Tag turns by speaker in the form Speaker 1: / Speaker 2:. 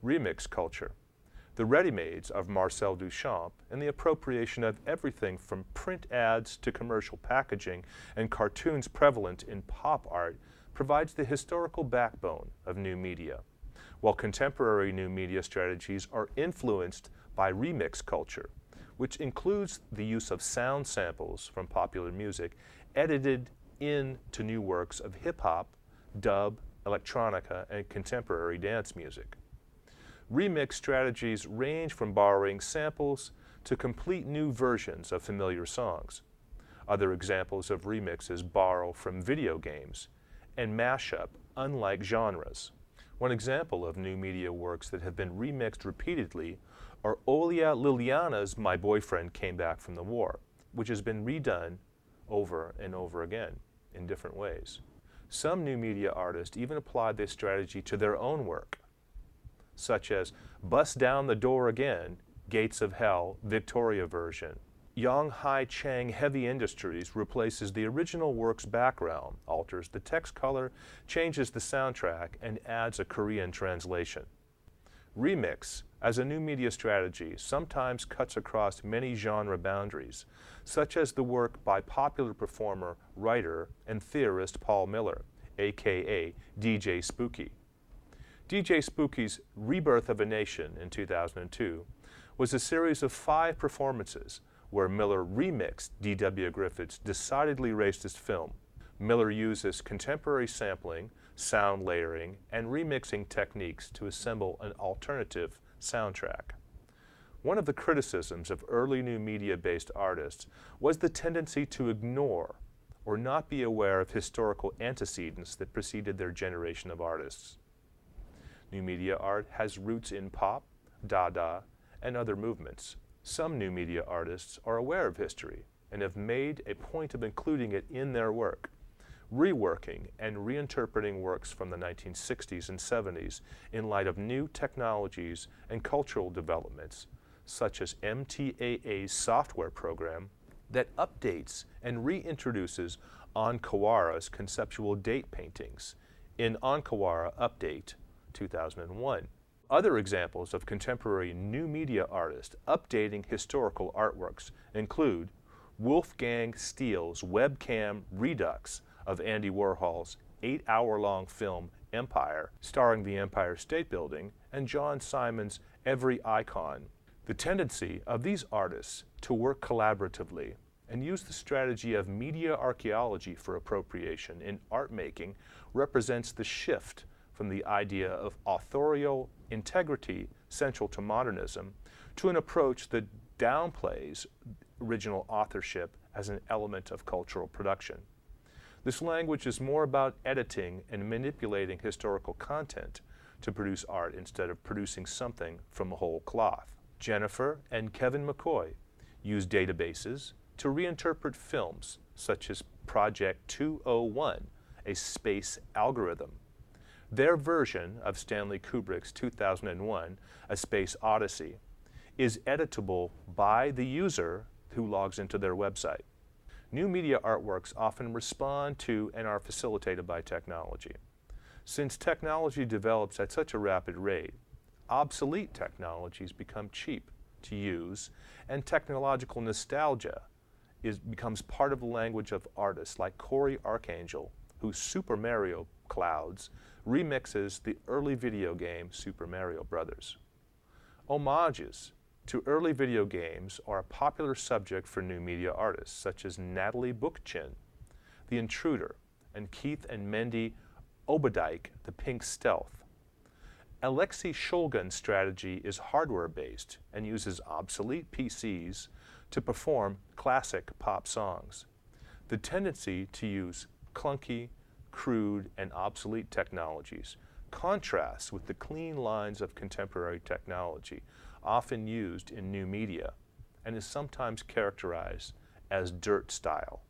Speaker 1: Remix culture, the ready-mades of Marcel Duchamp, and the appropriation of everything from print ads to commercial packaging and cartoons prevalent in pop art provides the historical backbone of new media, while contemporary new media strategies are influenced by remix culture, which includes the use of sound samples from popular music edited into new works of hip-hop, dub, electronica, and contemporary dance music. Remix strategies range from borrowing samples to complete new versions of familiar songs. Other examples of remixes borrow from video games and mash up unlike genres. One example of new media works that have been remixed repeatedly are Olia Liliana's My Boyfriend Came Back from the War, which has been redone over and over again in different ways. Some new media artists even applied this strategy to their own work, such as Bust Down the Door Again, Gates of Hell, Victoria version. Yang Hai Chang Heavy Industries replaces the original work's background, alters the text color, changes the soundtrack, and adds a Korean translation. Remix, as a new media strategy, sometimes cuts across many genre boundaries, such as the work by popular performer, writer, and theorist Paul Miller, aka DJ Spooky. DJ Spooky's Rebirth of a Nation in 2002 was a series of 5 performances where Miller remixed D.W. Griffith's decidedly racist film. Miller uses contemporary sampling, sound layering, and remixing techniques to assemble an alternative soundtrack. One of the criticisms of early new media-based artists was the tendency to ignore or not be aware of historical antecedents that preceded their generation of artists. New media art has roots in pop, Dada, and other movements. Some new media artists are aware of history and have made a point of including it in their work, reworking and reinterpreting works from the 1960s and 70s in light of new technologies and cultural developments, such as MTAA's software program that updates and reintroduces Ankawara's conceptual date paintings in Ankawara Update 2001. Other examples of contemporary new media artists updating historical artworks include Wolfgang Steele's webcam redux of Andy Warhol's 8-hour-long film Empire, starring the Empire State Building, and John Simon's Every Icon. The tendency of these artists to work collaboratively and use the strategy of media archaeology for appropriation in art making represents the shift from the idea of authorial integrity central to modernism to an approach that downplays original authorship as an element of cultural production. This language is more about editing and manipulating historical content to produce art instead of producing something from a whole cloth. Jennifer and Kevin McCoy use databases to reinterpret films such as Project 201, a space algorithm. Their version of Stanley Kubrick's 2001, A Space Odyssey, is editable by the user who logs into their website. New media artworks often respond to and are facilitated by technology. Since technology develops at such a rapid rate, obsolete technologies become cheap to use, and technological nostalgia becomes part of the language of artists like Corey Archangel, whose Super Mario Clouds remixes the early video game Super Mario Bros. Homages to early video games are a popular subject for new media artists, such as Natalie Bookchin, The Intruder, and Keith and Mendy Obadike, The Pink Stealth. Alexei Shulgin's strategy is hardware-based and uses obsolete PCs to perform classic pop songs. The tendency to use clunky, crude, and obsolete technologies contrasts with the clean lines of contemporary technology often used in new media and is sometimes characterized as dirt style.